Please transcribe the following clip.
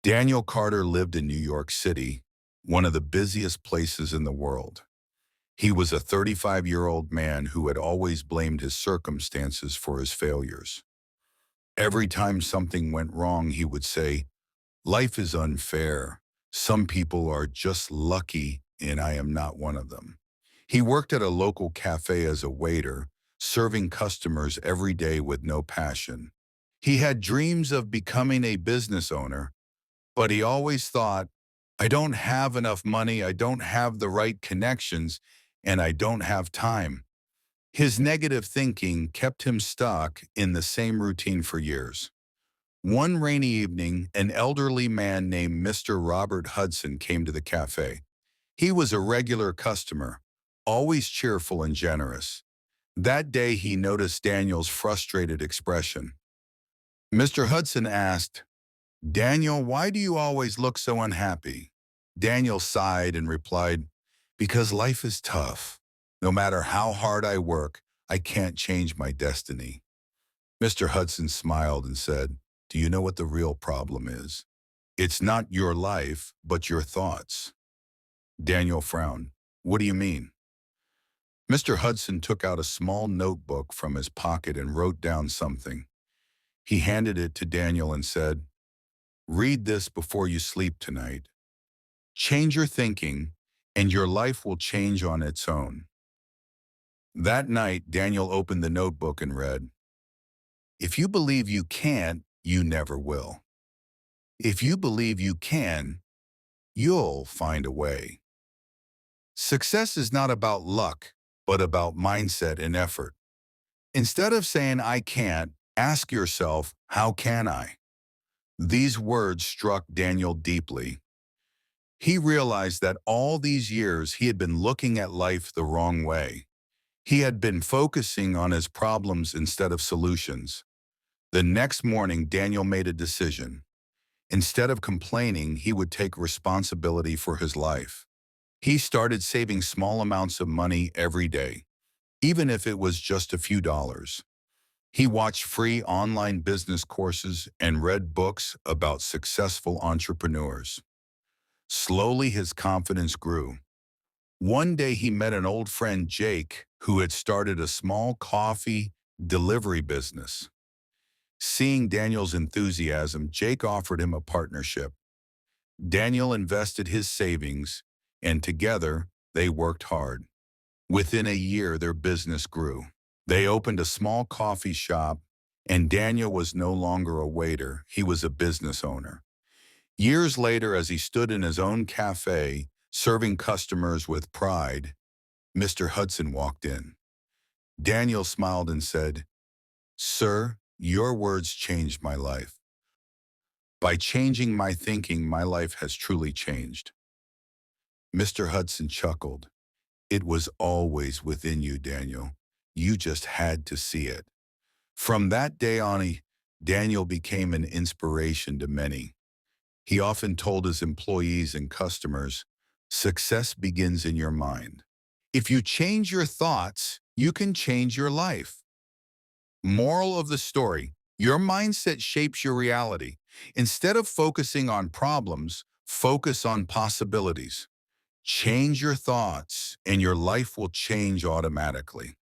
Daniel Carter lived in New York City, one of the busiest places in the world. He was a 35-year-old man who had always blamed his circumstances for his failures. Every time something went wrong, he would say, "Life is unfair. Some people are just lucky, and I am not one of them." He worked at a local cafe as a waiter, serving customers every day with no passion. He had dreams of becoming a business owner, but he always thought, "I don't have enough money, I don't have the right connections, and I don't have time." His negative thinking kept him stuck in the same routine for years. One rainy evening, an elderly man named Mr. Robert Hudson came to the cafe. He was a regular customer, always cheerful and generous. That day, he noticed Daniel's frustrated expression. Mr. Hudson asked, "Daniel, why do you always look so unhappy?" Daniel sighed and replied, "Because life is tough. No matter how hard I work, I can't change my destiny." Mr. Hudson smiled and said, "Do you know what the real problem is? It's not your life, but your thoughts." Daniel frowned. "What do you mean?" Mr. Hudson took out a small notebook from his pocket and wrote down something. He handed it to Daniel and said, "Read this before you sleep tonight. Change your thinking, and your life will change on its own." That night, Daniel opened the notebook and read, "If you believe you can't, you never will. If you believe you can, you'll find a way." Success is not about luck, but about mindset and effort. Instead of saying, "I can't," ask yourself, "How can I?" These words struck Daniel deeply. He realized that all these years he had been looking at life the wrong way. He had been focusing on his problems instead of solutions. The next morning, Daniel made a decision. Instead of complaining, he would take responsibility for his life. He started saving small amounts of money every day, even if it was just a few dollars. He watched free online business courses and read books about successful entrepreneurs. Slowly, his confidence grew. One day, he met an old friend, Jake, who had started a small coffee delivery business. Seeing Daniel's enthusiasm, Jake offered him a partnership. Daniel invested his savings, and together, they worked hard. Within a year, their business grew. They opened a small coffee shop, and Daniel was no longer a waiter, he was a business owner. Years later, as he stood in his own cafe, serving customers with pride, Mr. Hudson walked in. Daniel smiled and said, "Sir, your words changed my life. By changing my thinking, my life has truly changed." Mr. Hudson chuckled. "It was always within you, Daniel. You just had to see it." From that day on, Daniel became an inspiration to many. He often told his employees and customers, "Success begins in your mind. If you change your thoughts, you can change your life." Moral of the story: your mindset shapes your reality. Instead of focusing on problems, focus on possibilities. Change your thoughts, and your life will change automatically.